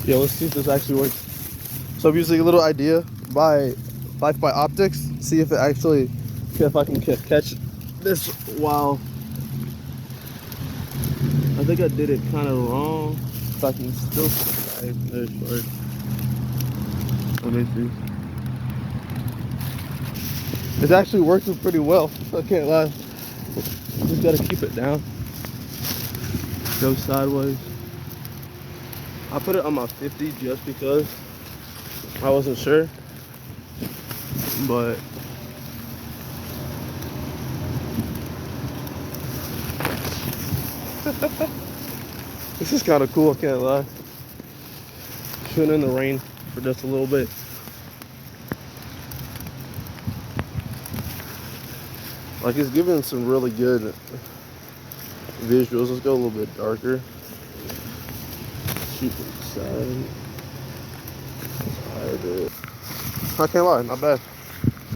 Yeah, let's see if this actually works. So I'm using a little idea by life by optics. See if it actually, if I can catch this while. I think I did it kind of wrong. If I can still, there's work. Let me see. It's actually working pretty well. I can't lie. Just gotta keep it down. Go sideways. I put it on my 50 just because I wasn't sure, but this is kind of cool, I can't lie. Shooting in the rain for just a little bit. Like, it's giving some really good visuals. Let's go a little bit darker. Shoot from the side. Let's hide it. I can't lie, not bad.